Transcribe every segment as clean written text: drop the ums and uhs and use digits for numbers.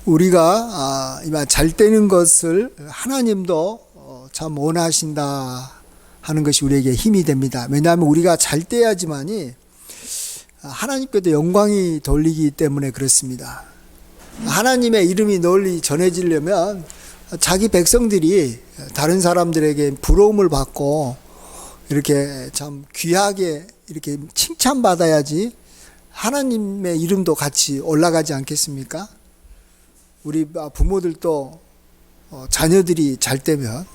우리가 잘 되는 것을 하나님도 참 원하신다 하는 것이 우리에게 힘이 됩니다. 왜냐하면 우리가 잘 돼야지만이 하나님께도 영광이 돌리기 때문에 그렇습니다. 하나님의 이름이 널리 전해지려면 자기 백성들이 다른 사람들에게 부러움을 받고 이렇게 참 귀하게 이렇게 칭찬받아야지 하나님의 이름도 같이 올라가지 않겠습니까? 우리 부모들도 자녀들이 잘 되면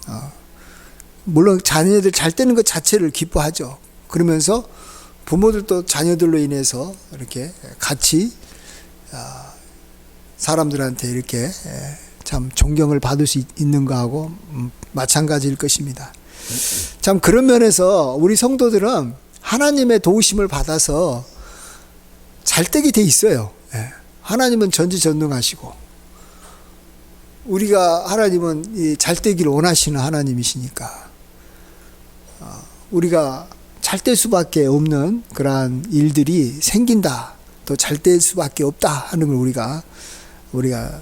물론 자녀들 잘 되는 것 자체를 기뻐하죠. 그러면서 부모들도 자녀들로 인해서 이렇게 같이 사람들한테 이렇게 참 존경을 받을 수 있는 거하고 마찬가지일 것입니다. 참 그런 면에서 우리 성도들은 하나님의 도우심을 받아서 잘 되게 돼 있어요. 하나님은 전지전능하시고 우리가 하나님은 이 잘 되기를 원하시는 하나님이시니까 우리가 잘 될 수밖에 없는 그러한 일들이 생긴다, 또 잘 될 수밖에 없다 하는 걸 우리가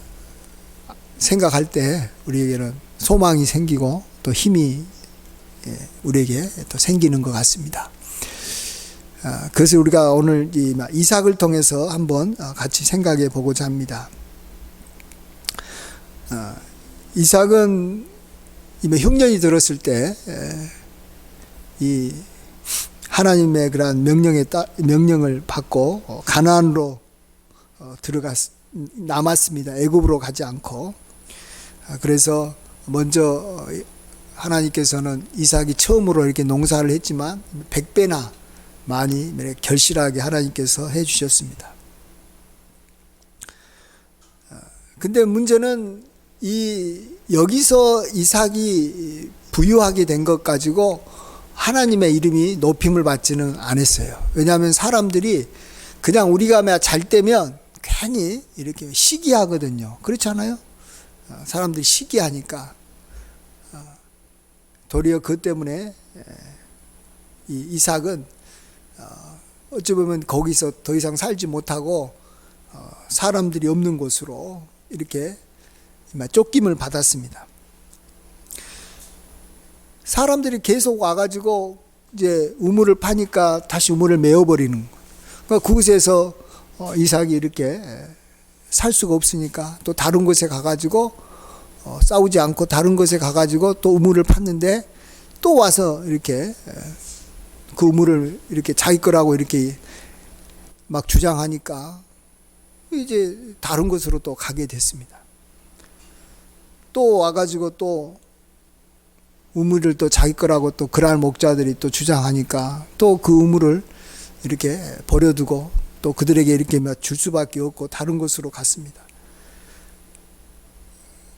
생각할 때 우리에게는 소망이 생기고 또 힘이 우리에게 또 생기는 것 같습니다. 그래서 우리가 오늘 이 이삭을 통해서 한번 같이 생각해 보고자 합니다. 이삭은 흉년이 들었을 때 이 하나님의 그러한 명령을 받고 가나안으로 남았습니다. 애굽으로 가지 않고. 그래서 먼저 하나님께서는 이삭이 처음으로 이렇게 농사를 했지만 100배나 많이 결실하게 하나님께서 해주셨습니다. 근데 문제는 여기서 이삭이 부유하게 된 것 가지고 하나님의 이름이 높임을 받지는 않았어요. 왜냐하면 사람들이 그냥 우리가 잘 되면 괜히 이렇게 시기하거든요. 그렇지 않아요? 사람들이 시기하니까 도리어 그것 때문에 이삭은 어찌 보면 거기서 더 이상 살지 못하고 사람들이 없는 곳으로 이렇게 쫓김을 받았습니다. 사람들이 계속 와가지고 이제 우물을 파니까 다시 우물을 메워버리는 거예요. 그러니까 그곳에서 이삭이 이렇게 살 수가 없으니까 또 다른 곳에 가가지고 싸우지 않고 다른 곳에 가가지고 또 우물을 팠는데 또 와서 이렇게 그 우물을 이렇게 자기 거라고 이렇게 막 주장하니까 이제 다른 곳으로 또 가게 됐습니다. 또 와가지고 또 우물을 또 자기 거라고 또 그랄 목자들이 또 주장하니까 또 그 우물을 이렇게 버려두고 또 그들에게 이렇게 줄 수밖에 없고 다른 곳으로 갔습니다.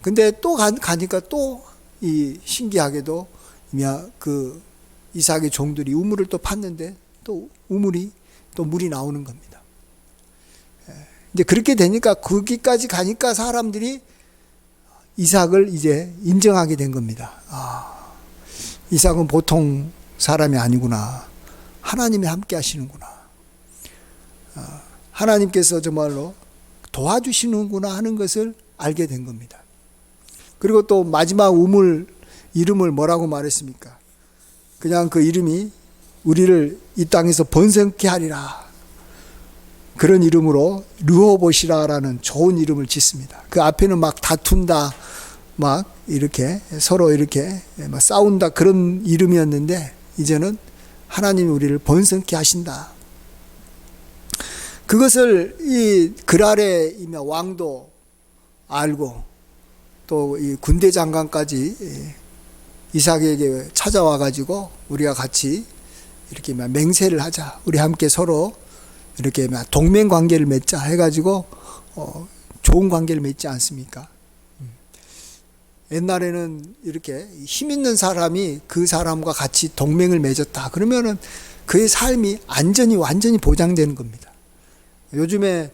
근데 또 가니까 또 신기하게도 그 이삭의 종들이 우물을 또 팠는데 또 우물이 또 물이 나오는 겁니다. 이제 그렇게 되니까 거기까지 가니까 사람들이 이삭을 이제 인정하게 된 겁니다. 이삭은 보통 사람이 아니구나. 하나님이 함께 하시는구나. 하나님께서 정말로 도와주시는구나 하는 것을 알게 된 겁니다. 그리고 또 마지막 우물 이름을 뭐라고 말했습니까? 그냥 그 이름이 우리를 이 땅에서 번성케 하리라. 그런 이름으로 르호봇이라라는 좋은 이름을 짓습니다. 그 앞에는 막 다툰다, 막 이렇게 서로 이렇게 막 싸운다 그런 이름이었는데 이제는 하나님이 우리를 번성케 하신다. 그것을 이 그랄의 왕도 알고 또 이 군대 장관까지 이삭에게 찾아와 가지고 우리가 같이 이렇게 맹세를 하자. 우리 함께 서로 이렇게 동맹 관계를 맺자 해가지고 좋은 관계를 맺지 않습니까? 옛날에는 이렇게 힘 있는 사람이 그 사람과 같이 동맹을 맺었다. 그러면은 그의 삶이 완전히 보장되는 겁니다. 요즘에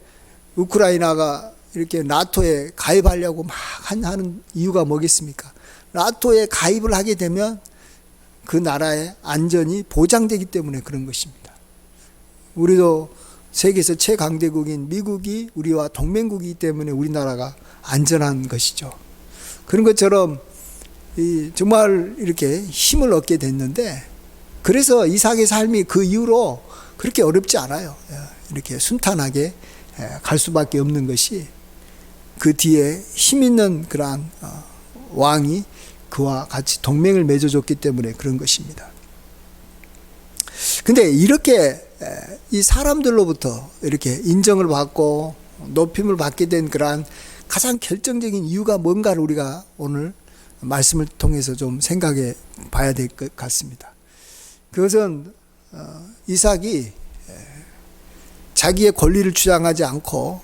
우크라이나가 이렇게 나토에 가입하려고 막 하는 이유가 뭐겠습니까? 나토에 가입을 하게 되면 그 나라의 안전이 보장되기 때문에 그런 것입니다. 우리도 세계에서 최강대국인 미국이 우리와 동맹국이기 때문에 우리나라가 안전한 것이죠. 그런 것처럼 정말 이렇게 힘을 얻게 됐는데, 그래서 이삭의 삶이 그 이후로 그렇게 어렵지 않아요. 이렇게 순탄하게 갈 수밖에 없는 것이, 그 뒤에 힘 있는 그러한 왕이 그와 같이 동맹을 맺어줬기 때문에 그런 것입니다. 근데 이렇게 이 사람들로부터 이렇게 인정을 받고 높임을 받게 된 그러한 가장 결정적인 이유가 뭔가를 우리가 오늘 말씀을 통해서 좀 생각해 봐야 될 것 같습니다. 그것은 이삭이 자기의 권리를 주장하지 않고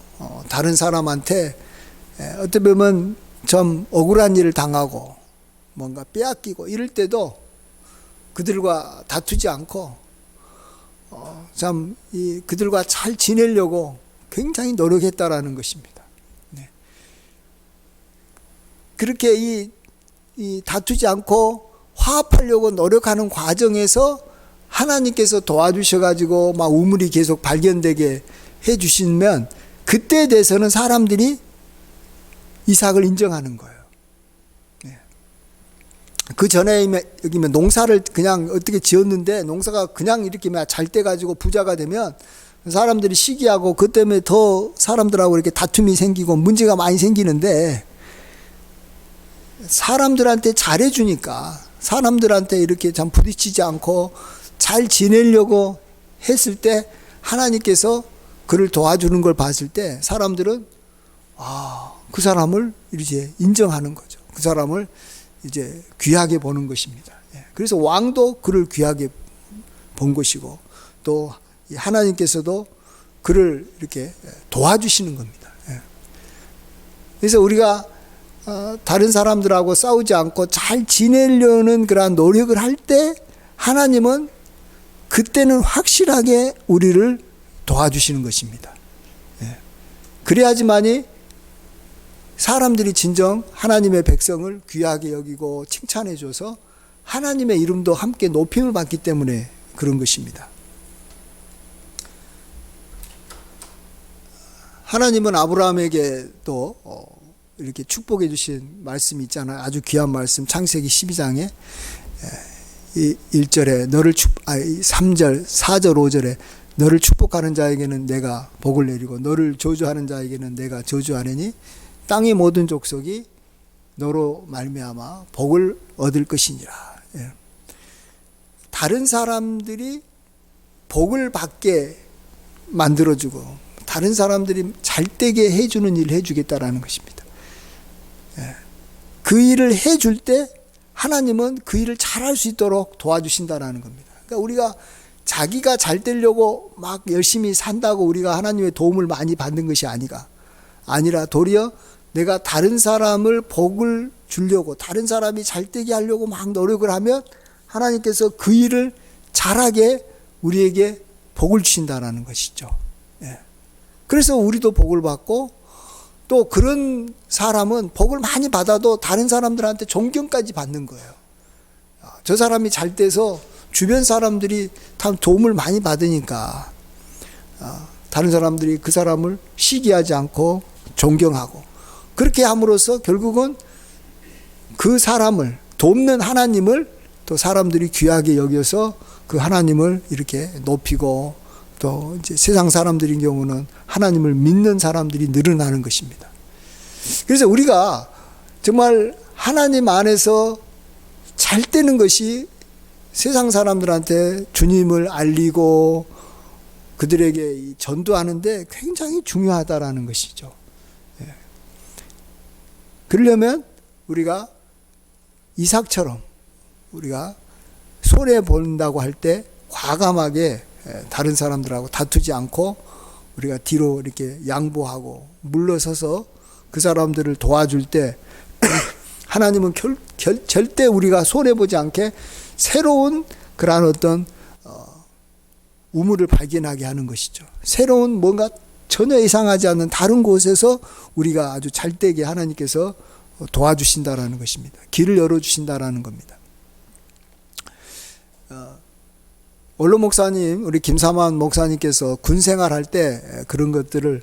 다른 사람한테 어떻게 보면 좀 억울한 일을 당하고 뭔가 빼앗기고 이럴 때도 그들과 다투지 않고 참 그들과 잘 지내려고 굉장히 노력했다라는 것입니다. 네. 그렇게 이 다투지 않고 화합하려고 노력하는 과정에서 하나님께서 도와주셔가지고 막 우물이 계속 발견되게 해주시면, 그때에 대해서는 사람들이 이삭을 인정하는 거예요. 네. 그 전에 여기면 농사를 그냥 어떻게 지었는데 농사가 그냥 이렇게 잘 돼가지고 부자가 되면 사람들이 시기하고 그 때문에 더 사람들하고 이렇게 다툼이 생기고 문제가 많이 생기는데, 사람들한테 잘해주니까, 사람들한테 이렇게 참 부딪히지 않고 잘 지내려고 했을 때 하나님께서 그를 도와주는 걸 봤을 때 사람들은 그 사람을 이제 인정하는 거죠. 그 사람을 이제 귀하게 보는 것입니다. 그래서 왕도 그를 귀하게 본 것이고, 또 하나님께서도 그를 이렇게 도와주시는 겁니다. 그래서 우리가 다른 사람들하고 싸우지 않고 잘 지내려는 그러한 노력을 할 때 하나님은 그때는 확실하게 우리를 도와주시는 것입니다. 그래야지만이 사람들이 진정 하나님의 백성을 귀하게 여기고 칭찬해줘서 하나님의 이름도 함께 높임을 받기 때문에 그런 것입니다. 하나님은 아브라함에게도 이렇게 축복해 주신 말씀이 있잖아요. 아주 귀한 말씀, 창세기 12장에 1절에 3절, 4절, 5절에 너를 축복하는 자에게는 내가 복을 내리고 너를 저주하는 자에게는 내가 저주하느니 땅의 모든 족속이 너로 말미암아 복을 얻을 것이니라. 다른 사람들이 복을 받게 만들어주고 다른 사람들이 잘되게 해주는 일을 해주겠다라는 것입니다. 그 일을 해줄 때 하나님은 그 일을 잘할 수 있도록 도와주신다라는 겁니다. 그러니까 우리가 자기가 잘 되려고 막 열심히 산다고 우리가 하나님의 도움을 많이 받는 것이 아니라 도리어 내가 다른 사람을 복을 주려고, 다른 사람이 잘되게 하려고 막 노력을 하면 하나님께서 그 일을 잘하게 우리에게 복을 주신다라는 것이죠. 그래서 우리도 복을 받고, 또 그런 사람은 복을 많이 받아도 다른 사람들한테 존경까지 받는 거예요. 저 사람이 잘 돼서 주변 사람들이 다 도움을 많이 받으니까 다른 사람들이 그 사람을 시기하지 않고 존경하고, 그렇게 함으로써 결국은 그 사람을 돕는 하나님을 또 사람들이 귀하게 여겨서 그 하나님을 이렇게 높이고, 또 이제 세상 사람들인 경우는 하나님을 믿는 사람들이 늘어나는 것입니다. 그래서 우리가 정말 하나님 안에서 잘 되는 것이 세상 사람들한테 주님을 알리고 그들에게 전도하는데 굉장히 중요하다라는 것이죠. 그러려면 우리가 이삭처럼 우리가 손해 본다고 할 때 과감하게 다른 사람들하고 다투지 않고 우리가 뒤로 이렇게 양보하고 물러서서 그 사람들을 도와줄 때 하나님은 절대 우리가 손해보지 않게 새로운 그러한 어떤 우물을 발견하게 하는 것이죠. 새로운 뭔가 전혀 예상하지 않는 다른 곳에서 우리가 아주 잘되게 하나님께서 도와주신다라는 것입니다. 길을 열어주신다라는 겁니다. 원로 목사님, 우리 김사만 목사님께서 군 생활할 때 그런 것들을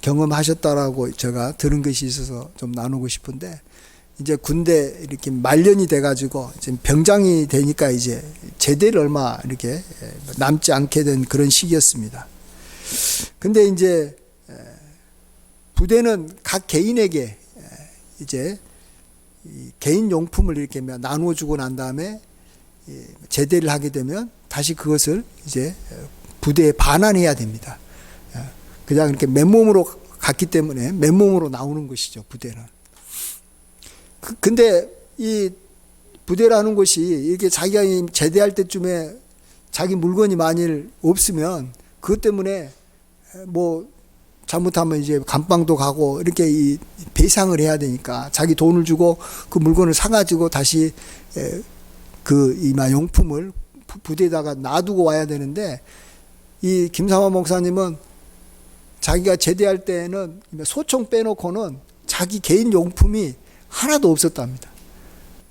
경험하셨다라고 제가 들은 것이 있어서 좀 나누고 싶은데, 이제 군대 이렇게 말년이 돼가지고 지금 병장이 되니까 이제 제대를 얼마 이렇게 남지 않게 된 그런 시기였습니다. 근데 이제 부대는 각 개인에게 이제 개인 용품을 이렇게 나누어 주고 난 다음에 제대를 하게 되면 다시 그것을 이제 부대에 반환해야 됩니다. 그냥 이렇게 맨몸으로 갔기 때문에 맨몸으로 나오는 것이죠, 부대는. 근데 이 부대라는 것이 이렇게 자기가 제대할 때쯤에 자기 물건이 만일 없으면 그것 때문에 뭐 잘못하면 이제 감방도 가고 이렇게 이 배상을 해야 되니까 자기 돈을 주고 그 물건을 사가지고 다시 그 이마 용품을 부대에다가 놔두고 와야 되는데, 이 김삼환 목사님은 자기가 제대할 때는 소총 빼놓고는 자기 개인 용품이 하나도 없었답니다.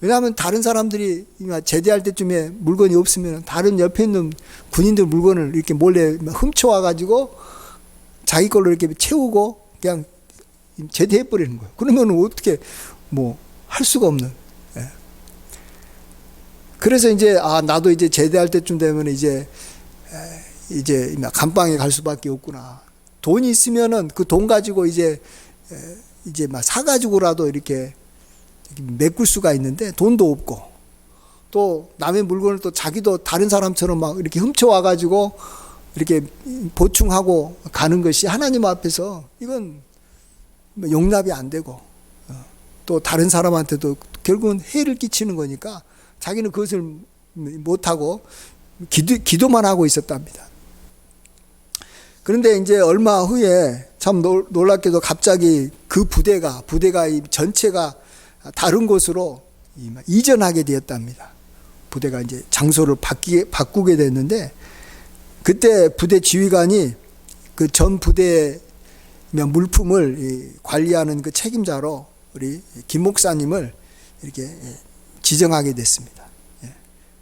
왜냐하면 다른 사람들이 제대할 때쯤에 물건이 없으면 다른 옆에 있는 군인들 물건을 이렇게 몰래 훔쳐와 가지고 자기 걸로 이렇게 채우고 그냥 제대해 버리는 거예요. 그러면 어떻게 뭐 할 수가 없는. 그래서 이제 나도 이제 제대할 때쯤 되면 이제 감방에 갈 수밖에 없구나. 돈이 있으면은 그 돈 가지고 이제 막 사가지고라도 이렇게 메꿀 수가 있는데 돈도 없고, 또 남의 물건을 또 자기도 다른 사람처럼 막 이렇게 훔쳐와 가지고 이렇게 보충하고 가는 것이 하나님 앞에서 이건 용납이 안 되고, 또 다른 사람한테도 결국은 해를 끼치는 거니까 자기는 그것을 못하고 기도만 하고 있었답니다. 그런데 이제 얼마 후에 참 놀랍게도 갑자기 그 부대가 전체가 다른 곳으로 이전하게 되었답니다. 부대가 이제 장소를 바꾸게 됐는데, 그때 부대 지휘관이 그 전 부대의 물품을 관리하는 그 책임자로 우리 김 목사님을 이렇게 지정하게 됐습니다.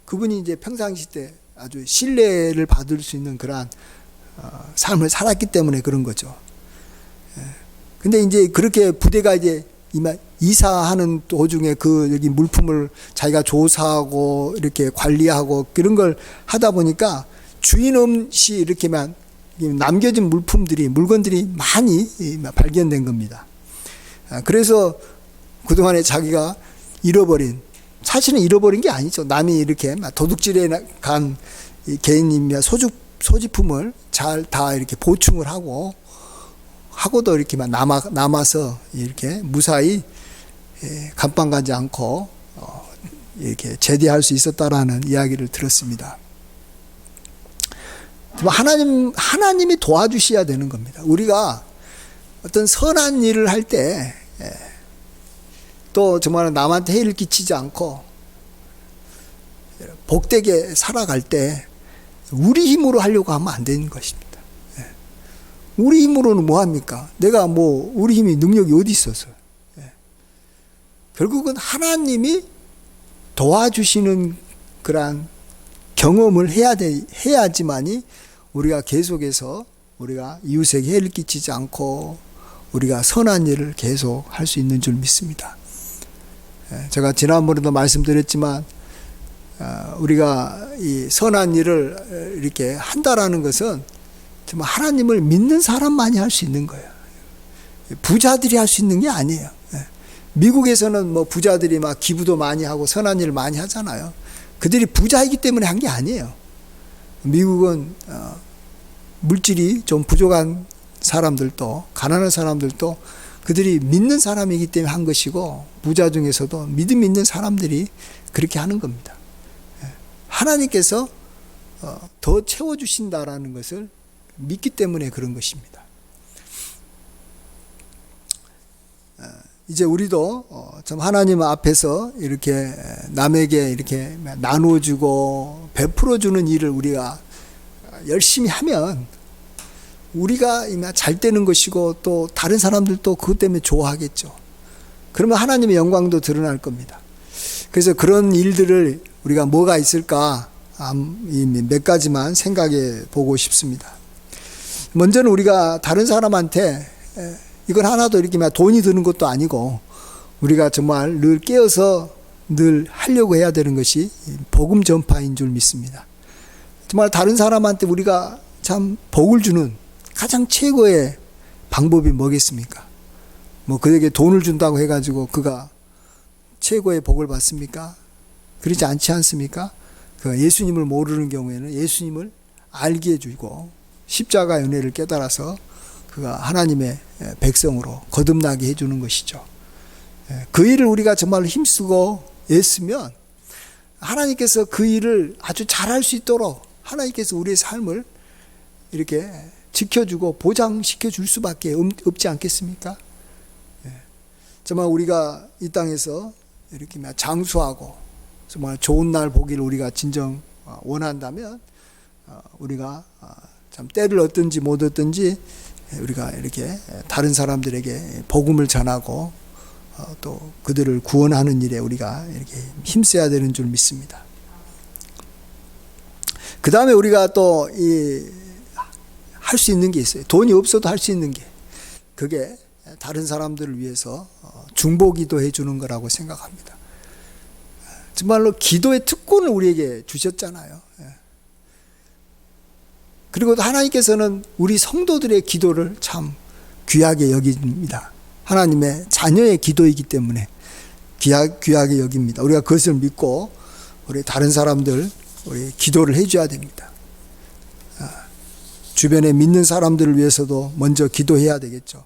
그분이 이제 평상시 때 아주 신뢰를 받을 수 있는 그러한 삶을 살았기 때문에 그런 거죠. 근데 이제 그렇게 부대가 이제 이사하는 도중에 그 여기 물품을 자기가 조사하고 이렇게 관리하고 그런 걸 하다 보니까 주인 없이 이렇게만 남겨진 물건들이 많이 발견된 겁니다. 그래서 그동안에 자기가 사실은 잃어버린 게 아니죠. 남이 이렇게 도둑질에 간 개인이 소지품을 잘 다 이렇게 보충을 하고도 이렇게 남아서 이렇게 무사히 감방 가지 않고 이렇게 제대할 수 있었다라는 이야기를 들었습니다. 하나님이 도와주셔야 되는 겁니다. 우리가 어떤 선한 일을 할 때 또 정말 남한테 해를 끼치지 않고 복되게 살아갈 때 우리 힘으로 하려고 하면 안 되는 것입니다. 우리 힘으로는 뭐 합니까? 내가 우리 힘이 능력이 어디 있어서. 결국은 하나님이 도와주시는 그러한 경험을 해야지만이 우리가 계속해서 우리가 이웃에게 해를 끼치지 않고 우리가 선한 일을 계속 할 수 있는 줄 믿습니다. 제가 지난번에도 말씀드렸지만 우리가 이 선한 일을 이렇게 한다라는 것은 정말 하나님을 믿는 사람만이 할 수 있는 거예요. 부자들이 할 수 있는 게 아니에요. 미국에서는 부자들이 막 기부도 많이 하고 선한 일을 많이 하잖아요. 그들이 부자이기 때문에 한 게 아니에요. 미국은 물질이 좀 부족한 사람들도, 가난한 사람들도 그들이 믿는 사람이기 때문에 한 것이고, 부자 중에서도 믿음 있는 사람들이 그렇게 하는 겁니다. 하나님께서 더 채워주신다라는 것을 믿기 때문에 그런 것입니다. 이제 우리도 참 하나님 앞에서 이렇게 남에게 이렇게 나누어주고 베풀어주는 일을 우리가 열심히 하면 우리가 잘 되는 것이고, 또 다른 사람들도 그것 때문에 좋아하겠죠. 그러면 하나님의 영광도 드러날 겁니다. 그래서 그런 일들을 우리가 뭐가 있을까 몇 가지만 생각해 보고 싶습니다. 먼저는 우리가 다른 사람한테 이건 하나도 이렇게 돈이 드는 것도 아니고 우리가 정말 늘 깨어서 늘 하려고 해야 되는 것이 복음 전파인 줄 믿습니다. 정말 다른 사람한테 우리가 참 복을 주는 가장 최고의 방법이 뭐겠습니까? 뭐 그에게 돈을 준다고 해가지고 그가 최고의 복을 받습니까? 그렇지 않지 않습니까? 그 예수님을 모르는 경우에는 예수님을 알게 해주고 십자가 은혜를 깨달아서 그가 하나님의 백성으로 거듭나게 해주는 것이죠. 그 일을 우리가 정말 힘쓰고 애쓰면 하나님께서 그 일을 아주 잘할 수 있도록 하나님께서 우리의 삶을 이렇게 지켜주고 보장시켜 줄 수밖에 없지 않겠습니까? 정말 우리가 이 땅에서 이렇게 장수하고 정말 좋은 날 보기를 우리가 진정 원한다면 우리가 참 때를 얻든지 못 얻든지 우리가 이렇게 다른 사람들에게 복음을 전하고 또 그들을 구원하는 일에 우리가 이렇게 힘써야 되는 줄 믿습니다. 그 다음에 우리가 또 할 수 있는 게 있어요. 돈이 없어도 할 수 있는 게, 그게 다른 사람들을 위해서 중보기도 해주는 거라고 생각합니다. 정말로 기도의 특권을 우리에게 주셨잖아요. 그리고 하나님께서는 우리 성도들의 기도를 참 귀하게 여깁니다. 하나님의 자녀의 기도이기 때문에 귀하게 여깁니다. 우리가 그것을 믿고 우리 다른 사람들 우리 기도를 해줘야 됩니다. 주변에 믿는 사람들을 위해서도 먼저 기도해야 되겠죠.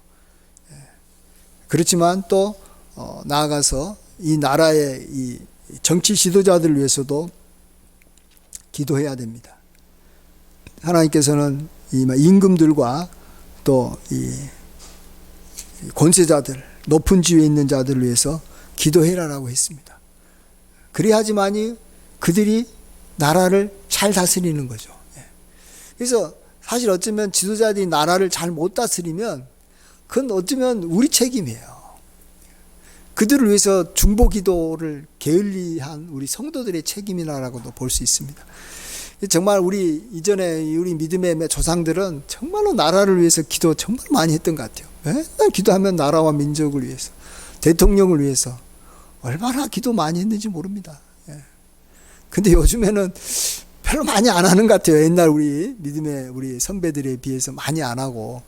그렇지만 또 나아가서 이 나라의 이 정치 지도자들을 위해서도 기도해야 됩니다. 하나님께서는 이 임금들과 또 이 권세자들, 높은 지위에 있는 자들을 위해서 기도해라라고 했습니다. 그래야지만이 그들이 나라를 잘 다스리는 거죠. 그래서 사실 어쩌면 지도자들이 나라를 잘 못 다스리면 그건 어쩌면 우리 책임이에요. 그들을 위해서 중보 기도를 게을리한 우리 성도들의 책임이라고도 볼 수 있습니다. 정말 우리 이전에 우리 믿음의 조상들은 정말로 나라를 위해서 기도 정말 많이 했던 것 같아요. 맨날 기도하면 나라와 민족을 위해서, 대통령을 위해서 얼마나 기도 많이 했는지 모릅니다. 근데 요즘에는 별로 많이 안 하는 것 같아요. 옛날 우리 믿음의 우리 선배들에 비해서 많이 안 하고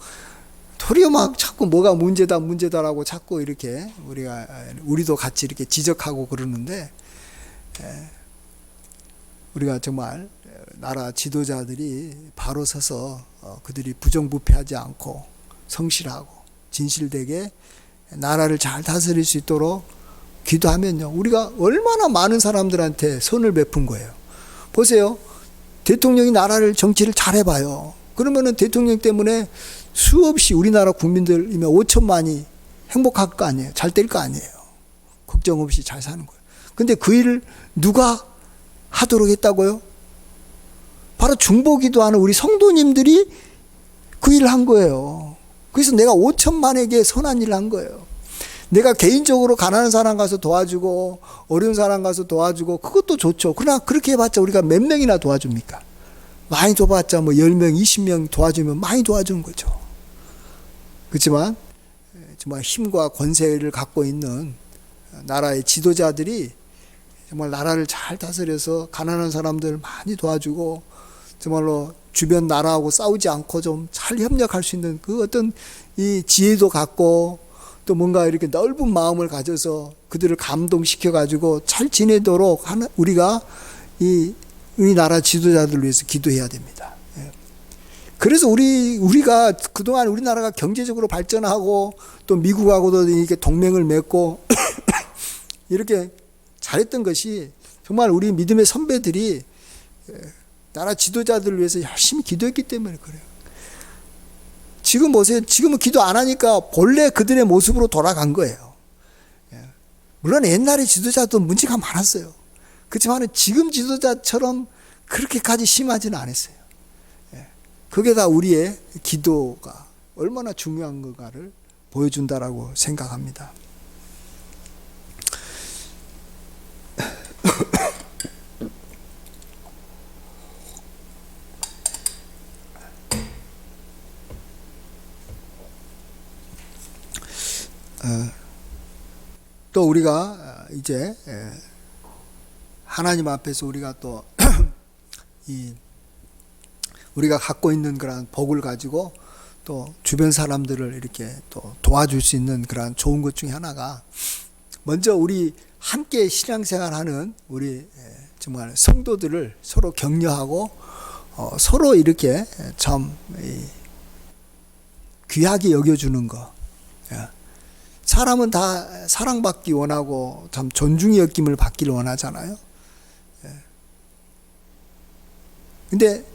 도리어 막 자꾸 뭐가 문제다라고 자꾸 이렇게 우리도 같이 이렇게 지적하고 그러는데, 우리가 정말 나라 지도자들이 바로 서서 그들이 부정부패하지 않고 성실하고 진실되게 나라를 잘 다스릴 수 있도록 기도하면요, 우리가 얼마나 많은 사람들한테 선을 베푼 거예요. 보세요. 대통령이 나라를 정치를 잘 해봐요. 그러면은 대통령 때문에 수없이 우리나라 국민들이면 5천만이 행복할 거 아니에요. 잘 될 거 아니에요. 걱정 없이 잘 사는 거예요. 근데 그 일을 누가 하도록 했다고요? 바로 중보기도하는 우리 성도님들이 그 일을 한 거예요. 그래서 내가 5천만에게 선한 일을 한 거예요. 내가 개인적으로 가난한 사람 가서 도와주고 어려운 사람 가서 도와주고 그것도 좋죠. 그러나 그렇게 해봤자 우리가 몇 명이나 도와줍니까? 많이 도와봤자 뭐 10명, 20명 도와주면 많이 도와주는 거죠. 그렇지만 정말 힘과 권세를 갖고 있는 나라의 지도자들이 정말 나라를 잘 다스려서 가난한 사람들 많이 도와주고 정말로 주변 나라하고 싸우지 않고 좀 잘 협력할 수 있는 그 어떤 이 지혜도 갖고 또 뭔가 이렇게 넓은 마음을 가져서 그들을 감동시켜 가지고 잘 지내도록 하는 우리가 이 나라 지도자들을 위해서 기도해야 됩니다. 그래서 우리가 그동안 우리나라가 경제적으로 발전하고 또 미국하고도 이렇게 동맹을 맺고 이렇게 잘했던 것이 정말 우리 믿음의 선배들이 나라 지도자들을 위해서 열심히 기도했기 때문에 그래요. 지금 보세요. 지금은 기도 안 하니까 본래 그들의 모습으로 돌아간 거예요. 물론 옛날에 지도자도 문제가 많았어요. 그렇지만 지금 지도자처럼 그렇게까지 심하지는 않았어요. 그게 다 우리의 기도가 얼마나 중요한 건가를 보여준다라고 생각합니다. 또 우리가 이제 하나님 앞에서 우리가 또 우리가 갖고 있는 그런 복을 가지고 또 주변 사람들을 이렇게 또 도와줄 수 있는 그런 좋은 것 중에 하나가, 먼저 우리 함께 신앙생활하는 우리 정말 성도들을 서로 격려하고 서로 이렇게 참 귀하게 여겨주는 거. 사람은 다 사랑받기 원하고 참 존중의 여김을 받기를 원하잖아요. 근데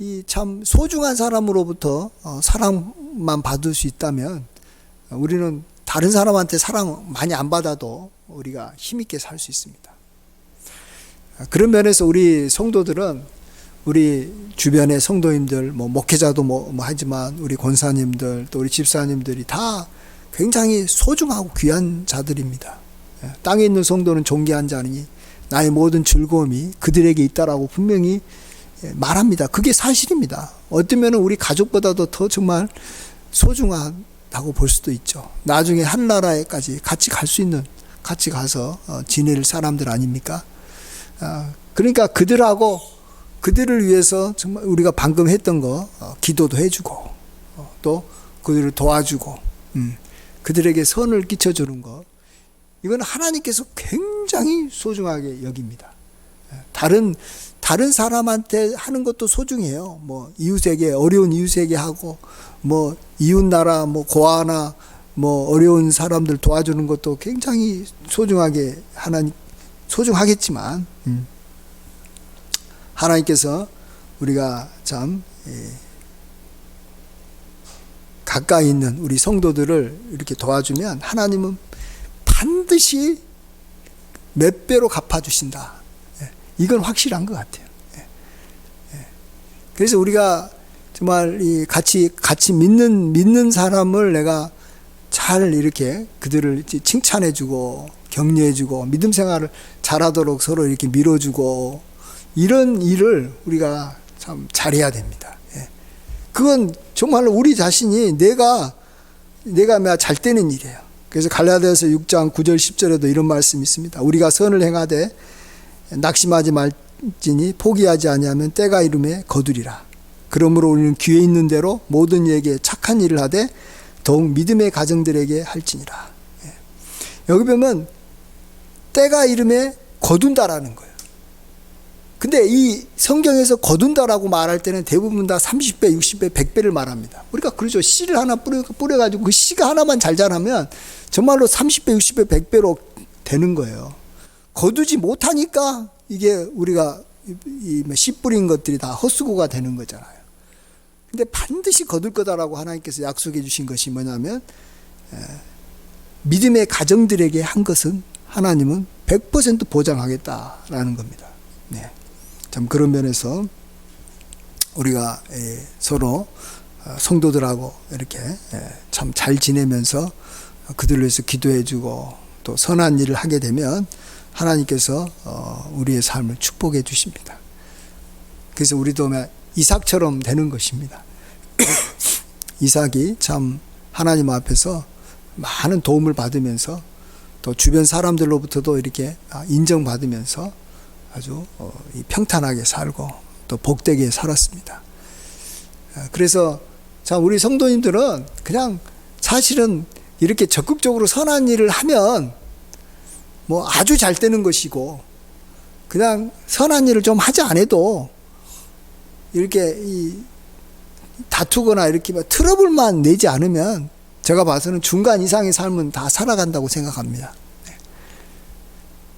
이 참 소중한 사람으로부터 사랑만 받을 수 있다면 우리는 다른 사람한테 사랑 많이 안 받아도 우리가 힘있게 살 수 있습니다. 그런 면에서 우리 성도들은 우리 주변의 성도님들, 뭐 목회자도 뭐 하지만 우리 권사님들 또 우리 집사님들이 다 굉장히 소중하고 귀한 자들입니다. 땅에 있는 성도는 존귀한 자니 나의 모든 즐거움이 그들에게 있다라고 분명히 말합니다. 그게 사실입니다. 어쩌면 우리 가족보다도 더 정말 소중하다고 볼 수도 있죠. 나중에 하늘나라에까지 같이 갈 수 있는, 같이 가서 지낼 사람들 아닙니까? 그러니까 그들을 위해서 정말 우리가 방금 했던 거 기도도 해주고 또 그들을 도와주고 그들에게 선을 끼쳐주는 거, 이건 하나님께서 굉장히 소중하게 여깁니다. 다른 사람한테 하는 것도 소중해요. 뭐 이웃에게, 어려운 이웃에게 하고, 뭐 이웃나라 뭐 고아나 뭐 어려운 사람들 도와주는 것도 굉장히 소중하게 소중하겠지만 하나님께서 우리가 참 가까이 있는 우리 성도들을 이렇게 도와주면 하나님은 반드시 몇 배로 갚아주신다. 이건 확실한 것 같아요. 그래서 우리가 정말 이 같이 믿는 사람을 내가 잘 이렇게 그들을 칭찬해주고 격려해주고 믿음 생활을 잘하도록 서로 이렇게 밀어주고, 이런 일을 우리가 참 잘해야 됩니다. 그건 정말로 우리 자신이 내가 잘 되는 일이에요. 그래서 갈라디아서 6장 9절 10절에도 이런 말씀이 있습니다. 우리가 선을 행하되 낙심하지 말지니 포기하지 아니하면 때가 이름에 거두리라. 그러므로 우리는 기회 있는 대로 모든 이에게 착한 일을 하되 더욱 믿음의 가정들에게 할지니라. 여기 보면 때가 이름에 거둔다라는 거예요. 근데 이 성경에서 거둔다라고 말할 때는 대부분 다 30배, 60배, 100배를 말합니다. 우리가 그러죠. 씨를 하나 뿌려가지고 그 씨가 하나만 잘 자라면 정말로 30배, 60배, 100배로 되는 거예요. 거두지 못하니까 이게 우리가 씨 뿌린 것들이 다 헛수고가 되는 거잖아요. 근데 반드시 거둘 거다라고 하나님께서 약속해 주신 것이 뭐냐면, 믿음의 가정들에게 한 것은 하나님은 100% 보장하겠다라는 겁니다. 네. 참 그런 면에서 우리가 서로 성도들하고 이렇게 참 잘 지내면서 그들을 위해서 기도해주고 또 선한 일을 하게 되면 하나님께서 우리의 삶을 축복해 주십니다. 그래서 우리도 이삭처럼 되는 것입니다. 이삭이 참 하나님 앞에서 많은 도움을 받으면서 또 주변 사람들로부터도 이렇게 인정받으면서 아주 평탄하게 살고 또 복되게 살았습니다. 그래서 참 우리 성도님들은 그냥 사실은 이렇게 적극적으로 선한 일을 하면 뭐 아주 잘 되는 것이고, 그냥 선한 일을 좀 하지 않아도 이렇게 다투거나 이렇게 트러블만 내지 않으면 제가 봐서는 중간 이상의 삶은 다 살아간다고 생각합니다.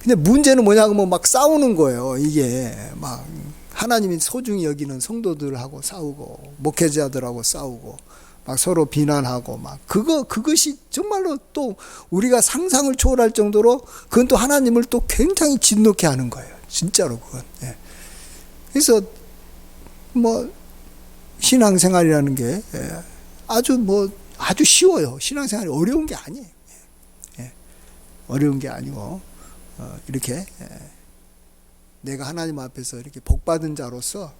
근데 문제는 뭐냐면 막 싸우는 거예요. 이게 막 하나님이 소중히 여기는 성도들하고 싸우고 목회자들하고 싸우고 막 서로 비난하고 막 그것이 정말로 또 우리가 상상을 초월할 정도로 그건 또 하나님을 또 굉장히 진노케 하는 거예요. 진짜로 그건. 그래서 뭐 신앙생활이라는 게 아주 쉬워요. 신앙생활이 어려운 게 아니에요. 어려운 게 아니고 이렇게 내가 하나님 앞에서 이렇게 복받은 자로서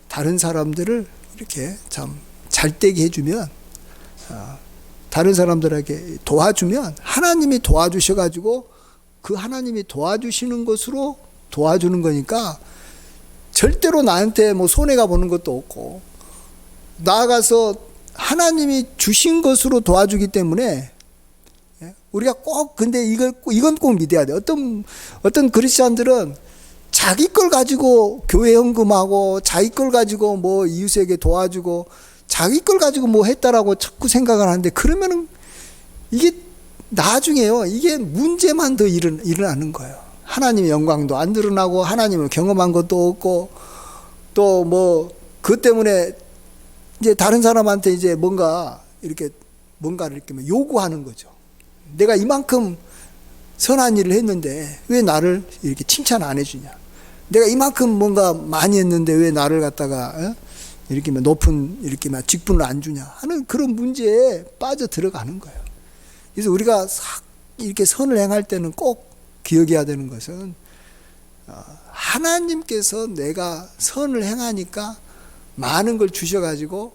다른 사람들을 이렇게 참 잘되게 해주면 다른 사람들에게 도와주면 하나님이 도와주셔가지고 그 하나님이 도와주시는 것으로 도와주는 거니까 절대로 나한테 뭐 손해가 보는 것도 없고, 나아가서 하나님이 주신 것으로 도와주기 때문에 우리가 꼭, 근데 이건 꼭 믿어야 돼. 어떤 크리스찬들은 자기 걸 가지고 교회 헌금하고, 자기 걸 가지고 뭐 이웃에게 도와주고, 자기 걸 가지고 뭐 했다라고 자꾸 생각을 하는데, 그러면은 이게 나중에요, 이게 문제만 더 일어나는 거예요. 하나님의 영광도 안 드러나고, 하나님을 경험한 것도 없고, 또 뭐 그것 때문에 이제 다른 사람한테 이제 뭔가를 이렇게 요구하는 거죠. 내가 이만큼 선한 일을 했는데 왜 나를 이렇게 칭찬 안 해주냐? 내가 이만큼 뭔가 많이 했는데 왜 나를 갖다가 이렇게 높은 이렇게 직분을 안 주냐 하는 그런 문제에 빠져 들어가는 거예요. 그래서 우리가 이렇게 선을 행할 때는 꼭 기억해야 되는 것은, 하나님께서 내가 선을 행하니까 많은 걸 주셔가지고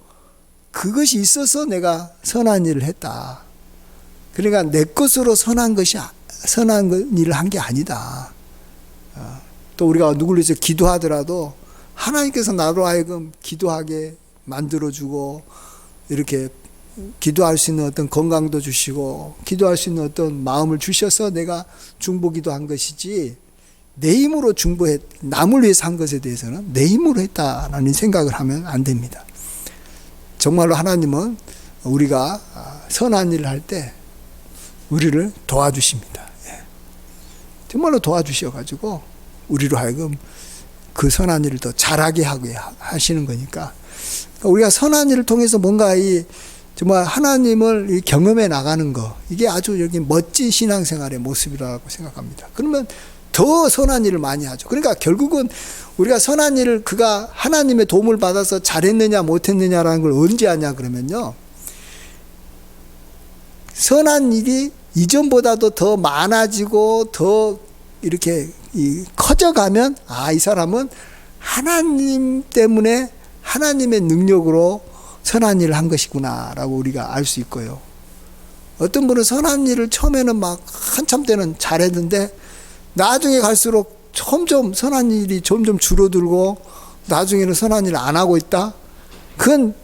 그것이 있어서 내가 선한 일을 했다. 그러니까 내 것으로 선한 일을 한 게 아니다. 또 우리가 누구를 위해서 기도하더라도 하나님께서 나로 하여금 기도하게 만들어주고, 이렇게 기도할 수 있는 어떤 건강도 주시고, 기도할 수 있는 어떤 마음을 주셔서 내가 중보기도 한 것이지, 내 힘으로 남을 위해서 한 것에 대해서는 내 힘으로 했다라는 생각을 하면 안 됩니다. 정말로 하나님은 우리가 선한 일을 할 때 우리를 도와주십니다. 정말로 도와주셔가지고 우리로 하여금 그 선한 일을 더 잘하게 하게 하시는 거니까, 우리가 선한 일을 통해서 뭔가 정말 하나님을 경험해 나가는 거, 이게 아주 여기 멋진 신앙생활의 모습이라고 생각합니다. 그러면 더 선한 일을 많이 하죠. 그러니까 결국은 우리가 선한 일을 그가 하나님의 도움을 받아서 잘했느냐 못했느냐라는 걸 언제 하냐 그러면요, 선한 일이 이전보다도 더 많아지고 더 이렇게 커져가면, 이 사람은 하나님 때문에 하나님의 능력으로 선한 일을 한 것이구나 라고 우리가 알 수 있고요. 어떤 분은 선한 일을 처음에는 막 한참 때는 잘했는데 나중에 갈수록 점점 선한 일이 점점 줄어들고 나중에는 선한 일을 안 하고 있다. 그건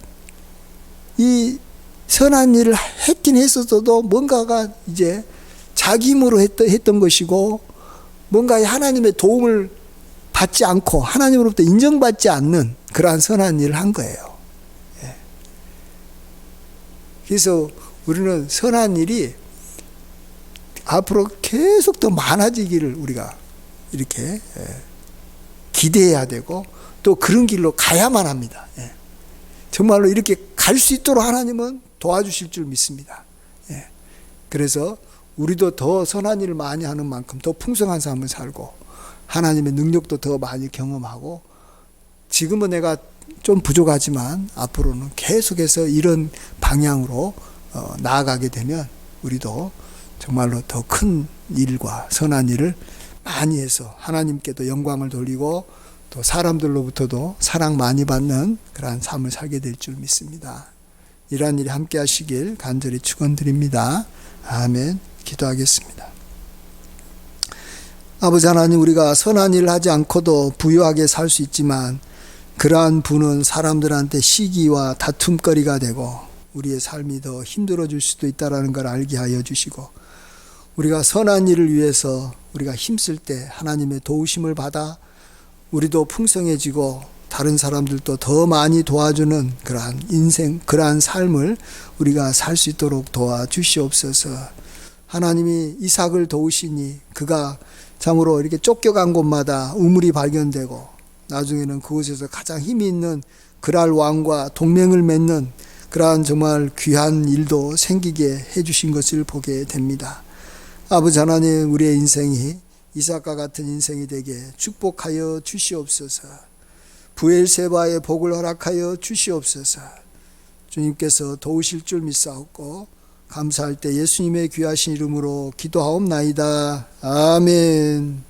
이 선한 일을 했긴 했었어도 뭔가가 이제 자기 힘으로 했던 것이고, 뭔가 하나님의 도움을 받지 않고 하나님으로부터 인정받지 않는 그러한 선한 일을 한 거예요. 그래서 우리는 선한 일이 앞으로 계속 더 많아지기를 우리가 이렇게 기대해야 되고, 또 그런 길로 가야만 합니다. 정말로 이렇게 갈 수 있도록 하나님은 도와주실 줄 믿습니다. 그래서 우리도 더 선한 일을 많이 하는 만큼 더 풍성한 삶을 살고, 하나님의 능력도 더 많이 경험하고, 지금은 내가 좀 부족하지만 앞으로는 계속해서 이런 방향으로 나아가게 되면 우리도 정말로 더 큰 일과 선한 일을 많이 해서 하나님께도 영광을 돌리고, 또 사람들로부터도 사랑 많이 받는 그러한 삶을 살게 될 줄 믿습니다. 이러한 일이 함께 하시길 간절히 축원드립니다. 아멘. 기도하겠습니다. 아버지 하나님, 우리가 선한 일을 하지 않고도 부유하게 살 수 있지만 그러한 부는 사람들한테 시기와 다툼거리가 되고 우리의 삶이 더 힘들어질 수도 있다는 걸 알게 하여 주시고, 우리가 선한 일을 위해서 우리가 힘쓸 때 하나님의 도우심을 받아 우리도 풍성해지고 다른 사람들도 더 많이 도와주는 그러한 인생, 그러한 삶을 우리가 살 수 있도록 도와주시옵소서. 하나님이 이삭을 도우시니 그가 참으로 이렇게 쫓겨간 곳마다 우물이 발견되고 나중에는 그곳에서 가장 힘이 있는 그랄 왕과 동맹을 맺는 그러한 정말 귀한 일도 생기게 해주신 것을 보게 됩니다. 아버지 하나님, 우리의 인생이 이삭과 같은 인생이 되게 축복하여 주시옵소서. 부엘세바의 복을 허락하여 주시옵소서. 주님께서 도우실 줄 믿사옵고 감사할 때 예수님의 귀하신 이름으로 기도하옵나이다. 아멘.